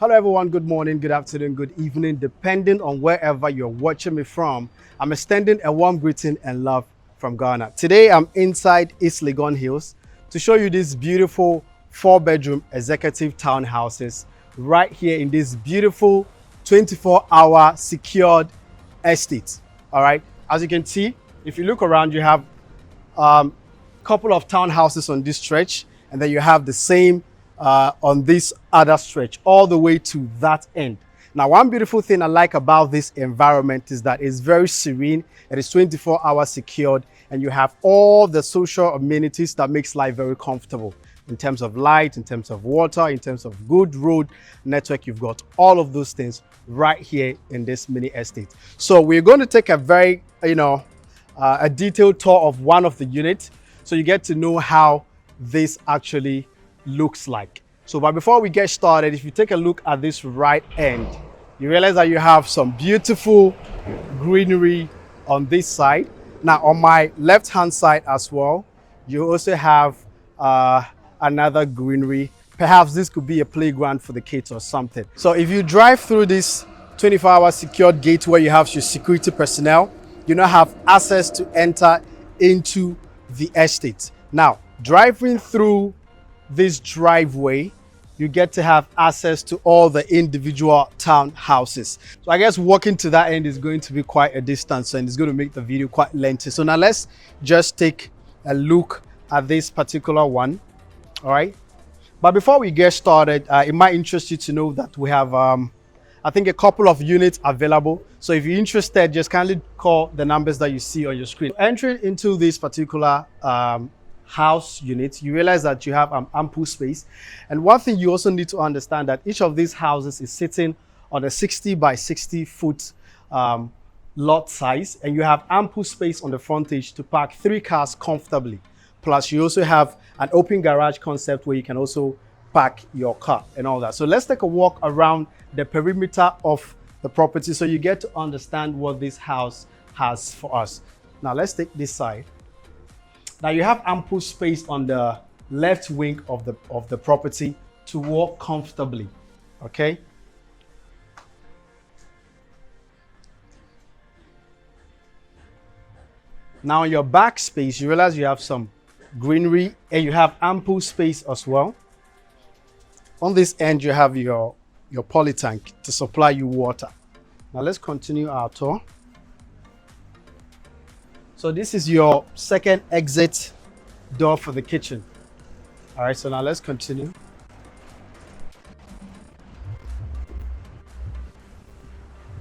Hello everyone, good morning, good afternoon, good evening, depending on wherever you're watching me from. I'm extending a warm greeting and love from Ghana. Today I'm inside East Legon Hills to show you these beautiful 4-bedroom executive townhouses right here in this beautiful 24-hour secured estate. All right, as you can see, if you look around, you have couple of townhouses on this stretch, and then you have the same on this other stretch all the way to that end. Now, one beautiful thing I like about this environment is that it's very serene. It is 24 hours secured, and you have all the social amenities that makes life very comfortable in terms of light, in terms of water, in terms of good road network. You've got all of those things right here in this mini estate. So we're going to take a very, a detailed tour of one of the units, so you get to know how this actually looks like. But before we get started, if you take a look at this right end, you realize that you have some beautiful greenery on this side. Now on my left hand side as well, you also have another greenery. Perhaps this could be a playground for the kids or something. So if you drive through this 24-hour secured gate where you have your security personnel, you now have access to enter into the estate. Now, driving through this driveway, you get to have access to all the individual townhouses. So I guess walking to that end is going to be quite a distance, and it's going to make the video quite lengthy. So now let's just take a look at this particular one. All right. But before we get started, it might interest you to know that we have, I think, a couple of units available. So if you're interested, just kindly call the numbers that you see on your screen. Entering into this particular house unit, you realize that you have ample space. And one thing you also need to understand that each of these houses is sitting on a 60 by 60 foot lot size, and you have ample space on the frontage to park 3 cars comfortably. Plus you also have an open garage concept where you can also park your car and all that. So let's take a walk around the perimeter of the property so you get to understand what this house has for us. Now let's take this side. Now you have ample space on the left wing of the property to walk comfortably, okay? Now in your back space, you realize you have some greenery and you have ample space as well. On this end, you have your poly tank to supply you water. Now let's continue our tour. So this is your second exit door for the kitchen. All right, so now let's continue.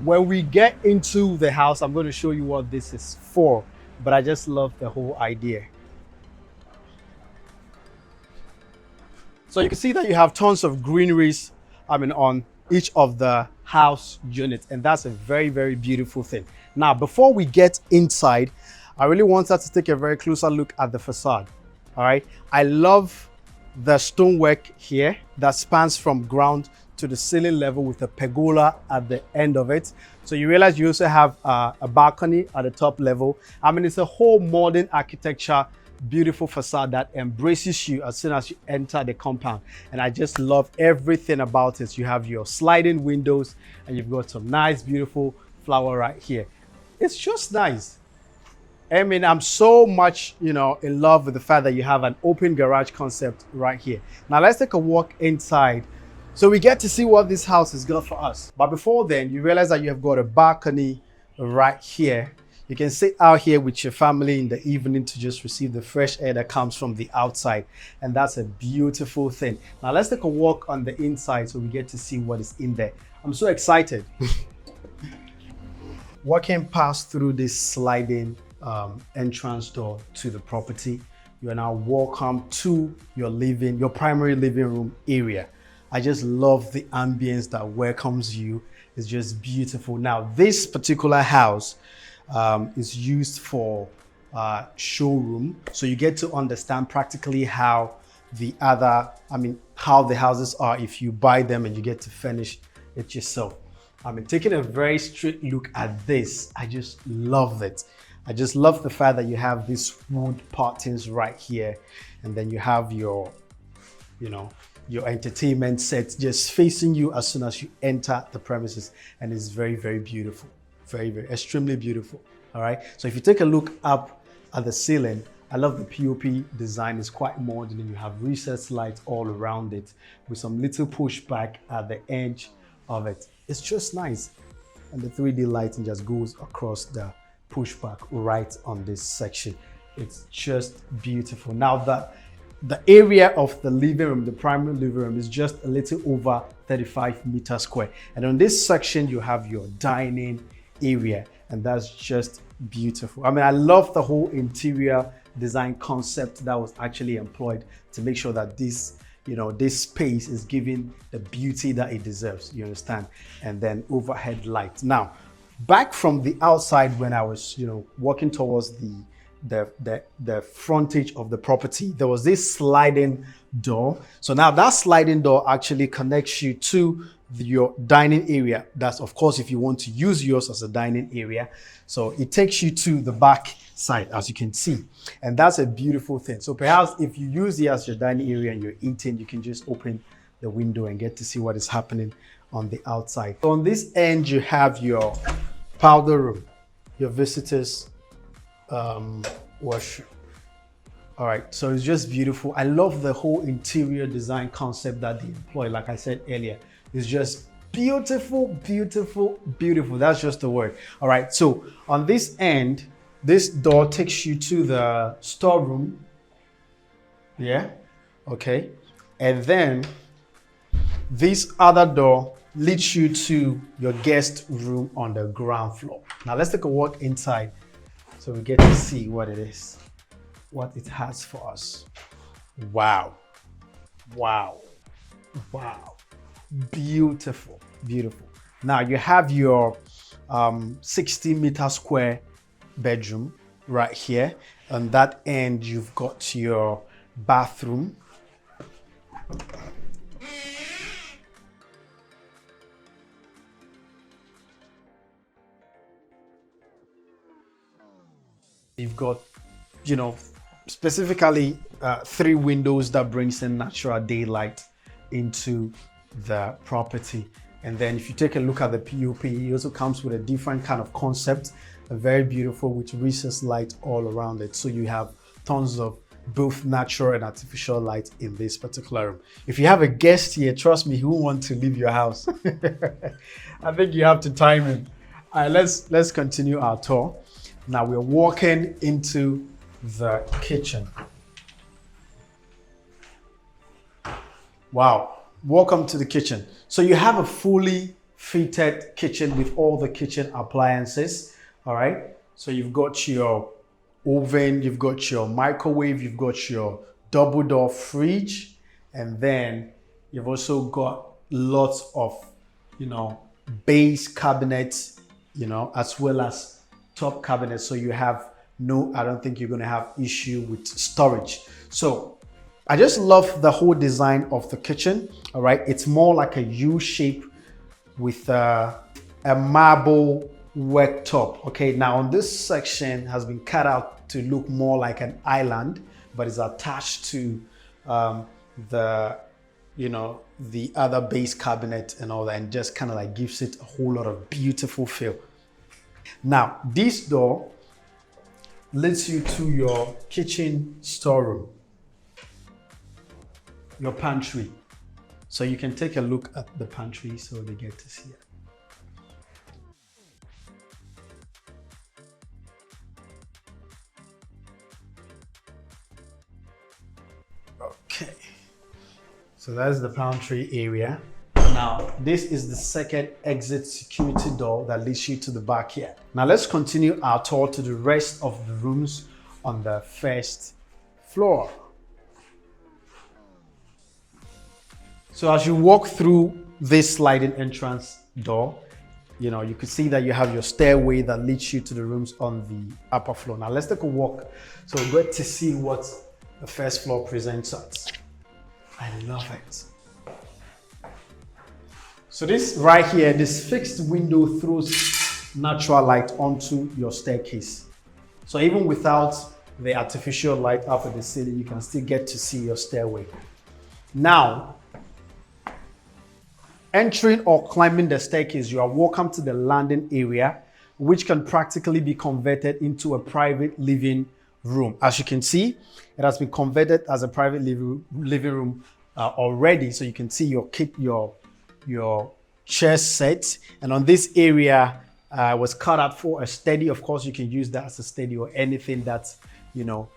When we get into the house, I'm going to show you what this is for, but I just love the whole idea. So you can see that you have tons of greeneries, on each of the house units, and that's a very, very beautiful thing. Now, before we get inside, I really want us to take a very closer look at the facade. All right, I love the stonework here that spans from ground to the ceiling level with a pergola at the end of it. So you realize you also have a balcony at the top level. It's a whole modern architecture, beautiful facade that embraces you as soon as you enter the compound. And I just love everything about it. You have your sliding windows and you've got some nice, beautiful flower right here. It's just nice. I'm so much, in love with the fact that you have an open garage concept right here. Now let's take a walk inside so we get to see what this house has got for us. But before then, you realize that you have got a balcony right here. You can sit out here with your family in the evening to just receive the fresh air that comes from the outside. And that's a beautiful thing. Now let's take a walk on the inside so we get to see what is in there. I'm so excited. Walking past through this sliding entrance door to the property, you are now welcome to your primary living room area. I just love the ambience that welcomes you. It's just beautiful. Now this particular house is used for showroom, so you get to understand practically how the houses are if you buy them and you get to furnish it yourself. Taking a very straight look at this, I just love it. I just love the fact that you have these wood partings right here, and then you have your you know, your entertainment set just facing you as soon as you enter the premises. And it's very, very beautiful. Very, very, extremely beautiful. All right. So if you take a look up at the ceiling, I love the POP design. It's quite modern, and you have recessed lights all around it with some little pushback at the edge of it. It's just nice. And the 3D lighting just goes across the pushback right on this section. It's just beautiful. Now the area of the living room, the primary living room, is just a little over 35 meters square. And on this section, you have your dining area, and that's just beautiful. I mean, I love the whole interior design concept that was actually employed to make sure that this, you know, this space is given the beauty that it deserves, you understand? And then overhead lights. Now, back from the outside, when I was, you know, walking towards the frontage of the property, there was this sliding door. So now that sliding door actually connects you to your dining area. That's, of course, if you want to use yours as a dining area. So it takes you to the back side, as you can see, and that's a beautiful thing. So perhaps if you use it as your dining area and you're eating, you can just open the window and get to see what is happening on the outside. So on this end, you have your powder room, your visitors washroom. All right, so it's just beautiful. I love the whole interior design concept that they employ. Like I said earlier, it's just beautiful, beautiful, beautiful. That's just the word. All right, so on this end, this door takes you to the storeroom. Yeah, okay. And then this other door leads you to your guest room on the ground floor. Now let's take a walk inside so we get to see what it is, what it has for us. Wow, wow, wow. Beautiful, beautiful. Now you have your 60-meter square bedroom right here. On that end, you've got your bathroom. You've got, you know, specifically 3 windows that brings in natural daylight into the property. And then if you take a look at the POP, it also comes with a different kind of concept, a very beautiful with recessed light all around it. So you have tons of both natural and artificial light in this particular room. If you have a guest here, trust me, he won't want to leave your house. I think you have to time him. All right, let's continue our tour. Now we're walking into the kitchen. Wow. Welcome to the kitchen. So you have a fully fitted kitchen with all the kitchen appliances. All right. So you've got your oven, you've got your microwave, you've got your double door fridge, and then you've also got lots of, you know, base cabinets, you know, as well as top cabinets. So you have I don't think you're going to have issue with storage. So I just love the whole design of the kitchen. All right, it's more like a U shape with a marble worktop. Okay, now on this section has been cut out to look more like an island, but it's attached to the, you know, the other base cabinet and all that, and just kind of like gives it a whole lot of beautiful feel. Now this door leads you to your kitchen storeroom, your pantry. So you can take a look at the pantry so they get to see it. Okay, so that's the pantry area. Now, this is the second exit security door that leads you to the backyard. Now, let's continue our tour to the rest of the rooms on the first floor. So as you walk through this sliding entrance door, you know, you could see that you have your stairway that leads you to the rooms on the upper floor. Now, let's take a walk so we're going to see what the first floor presents us. I love it. So this right here, this fixed window throws natural light onto your staircase. So even without the artificial light up at the ceiling, you can still get to see your stairway. Now, entering or climbing the staircase, you are welcome to the landing area, which can practically be converted into a private living room. As you can see, it has been converted as a private living room already. So you can see your chair set, and on this area was cut out for a study. Of course, you can use that as a study or anything that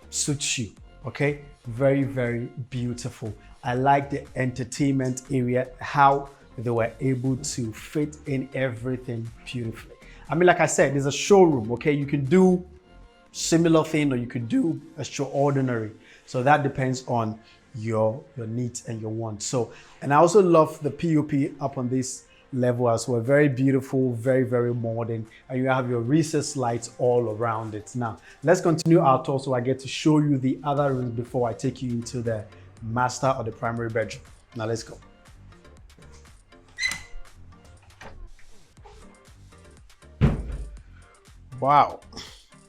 suits you. Okay, very, very beautiful. I like the entertainment area, how they were able to fit in everything beautifully. I mean, like I said, there's a showroom. Okay, you can do similar thing or you could do extraordinary. So that depends on your needs and your wants. So, and I also love the POP up on this level as well. Very beautiful, very, very modern. And you have your recessed lights all around it. Now, let's continue our tour so I get to show you the other rooms before I take you into the master or the primary bedroom. Now, let's go. Wow.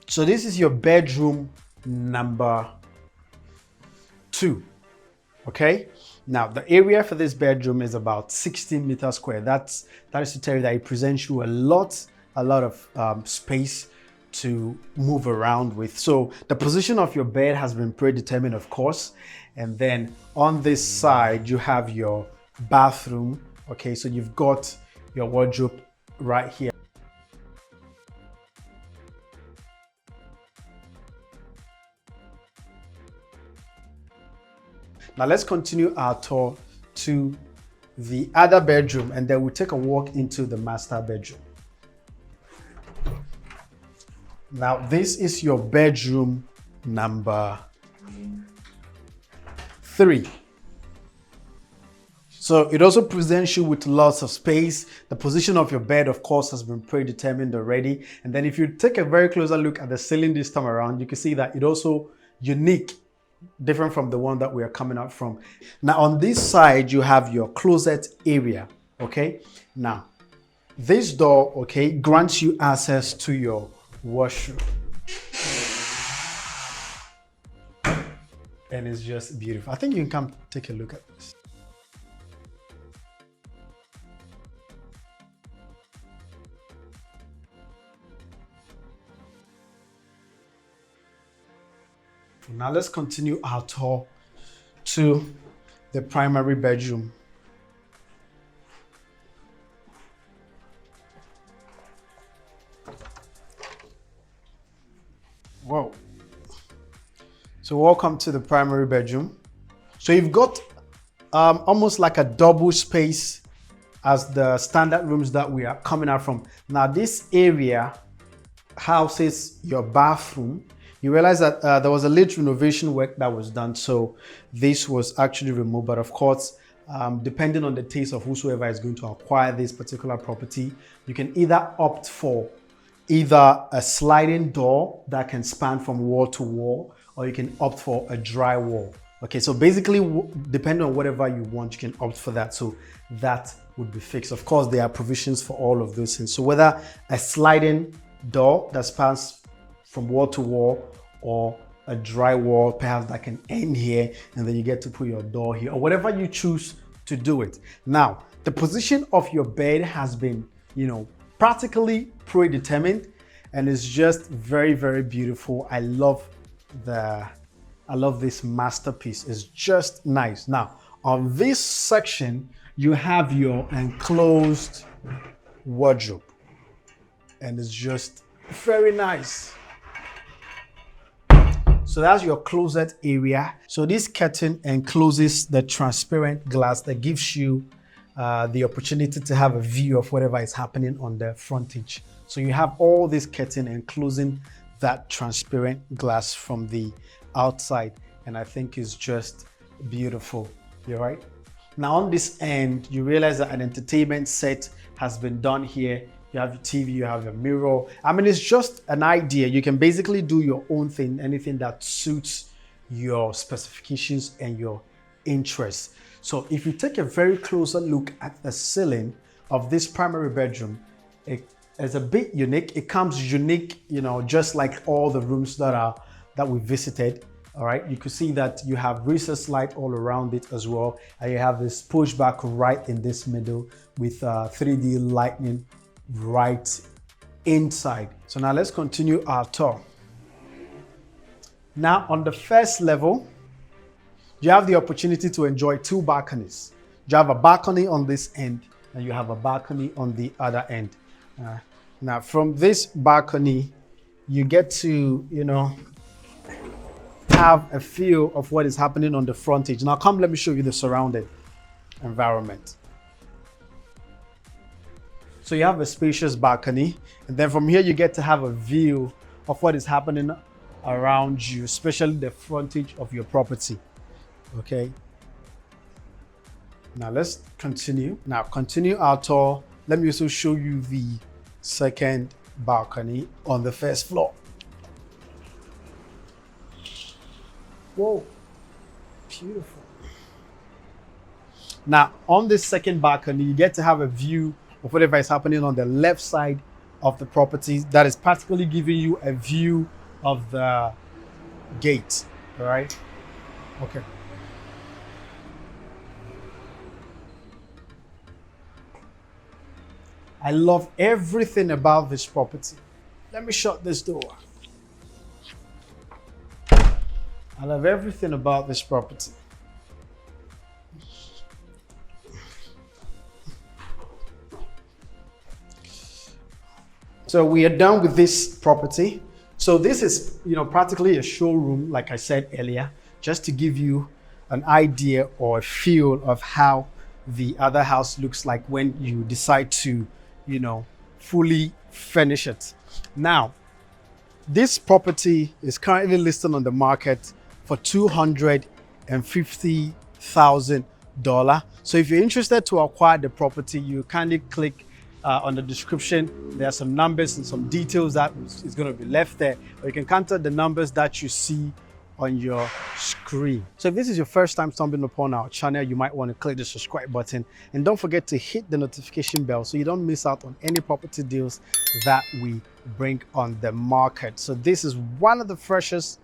So this is your bedroom number 2. Okay. Now the area for this bedroom is about 16 meters square. That is to tell you that it presents you a lot of space to move around with. So the position of your bed has been predetermined, of course. And then on this side, you have your bathroom. Okay. So you've got your wardrobe right here. Now let's continue our tour to the other bedroom, and then we'll take a walk into the master bedroom. Now this is your bedroom number 3. So it also presents you with lots of space. The position of your bed, of course, has been predetermined already. And then if you take a very closer look at the ceiling this time around, you can see that it also unique, different from the one that we are coming out from. Now on this side, you have your closet area. Okay. Now this door, okay, grants you access to your washroom. And it's just beautiful. I think you can come take a look at this. Now let's continue our tour to the primary bedroom. Whoa. So welcome to the primary bedroom. So you've got almost like a double space as the standard rooms that we are coming out from. Now this area houses your bathroom. You realize that there was a late renovation work that was done, so this was actually removed. But of course, depending on the taste of whosoever is going to acquire this particular property, you can either opt for either a sliding door that can span from wall to wall, or you can opt for a drywall. Okay, so basically, depending on whatever you want, you can opt for that. So that would be fixed. Of course, there are provisions for all of those things. So whether a sliding door that spans from wall to wall, or a drywall perhaps that can end here, and then you get to put your door here, or whatever you choose to do it. Now, the position of your bed has been, practically predetermined, and it's just very, very beautiful. I love this masterpiece. It's just nice. Now, on this section, you have your enclosed wardrobe, and it's just very nice. So that's your closet area. So this curtain encloses the transparent glass that gives you the opportunity to have a view of whatever is happening on the frontage. So you have all this curtain enclosing that transparent glass from the outside, and I think it's just beautiful. You're right. Now on this end, you realize that an entertainment set has been done here. You have your TV, you have your mirror. I mean, it's just an idea. You can basically do your own thing, anything that suits your specifications and your interests. So if you take a very closer look at the ceiling of this primary bedroom, it is a bit unique. It comes unique, just like all the rooms that we visited. All right, you can see that you have recessed light all around it as well, and you have this pushback right in this middle with 3D lighting right inside. So now let's continue our tour. Now on the first level, you have the opportunity to enjoy two balconies. You have a balcony on this end and you have a balcony on the other end. Now from this balcony, you get to, have a feel of what is happening on the frontage. Now come, let me show you the surrounding environment. So you have a spacious balcony, and then from here you get to have a view of what is happening around you, especially the frontage of your property. Okay. Now let's continue. Now continue our tour. Let me also show you the second balcony on the first floor. Whoa, beautiful. Now on this second balcony, you get to have a view of whatever is happening on the left side of the property. That is practically giving you a view of the gate. All right. Okay. I love everything about this property. Let me shut this door. I love everything about this property. So we are done with this property. So this is, practically a showroom, like I said earlier, just to give you an idea or a feel of how the other house looks like when you decide to, fully furnish it. Now, this property is currently listed on the market for $250,000. So if you're interested to acquire the property, you kindly click on the description. There are some numbers and some details that is going to be left there, or you can contact the numbers that you see on your screen. So if this is your first time stumbling upon our channel, you might want to click the subscribe button, and don't forget to hit the notification bell so you don't miss out on any property deals that we bring on the market. So this is one of the freshest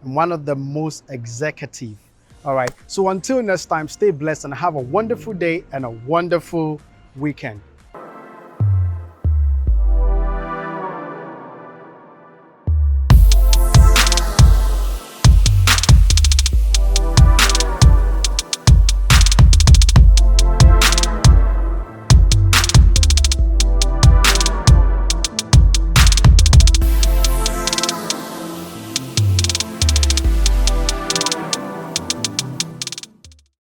and one of the most executive. All right, so until next time, stay blessed and have a wonderful day and a wonderful weekend.